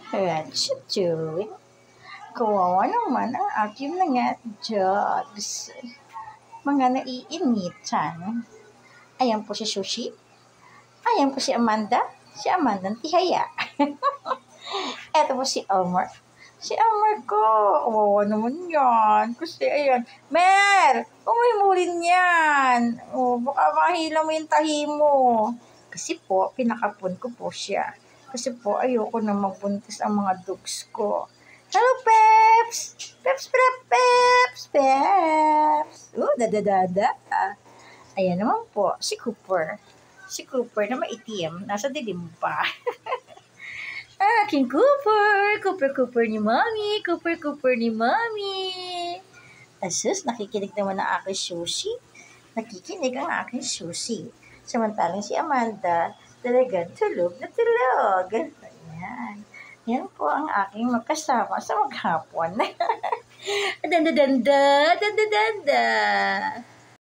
What you doing? Kawawa naman ang aking mga dogs. Mga naiinitan. Ayan po si Sushi. Ayan po si Amanda. Si Amanda ang tihaya. Eto po si Elmer. Si Elmer ko. Kawawa naman yan. Kasi ayan. Mer! Umimulin yan. Baka mahila mo yung tahi mo. Kasi po, pinakapon ko po siya. Kasi po, ayoko na magbuntis ang mga dogs ko. Hello, Peps! Peps, Peps, Peps, Peps! Dadadada. Ayan naman po, si Cooper. Si Cooper na maitim, nasa dilim pa. Aking Cooper! Cooper ni Mommy! Cooper ni Mommy! Asus, nakikinig naman ang aking Sushi. Nakikinig ang aking Sushi. Samantalang si Amanda, talagang tulog na tulog. Ayan. Yan po ang aking magkasama sa maghapon. Danda.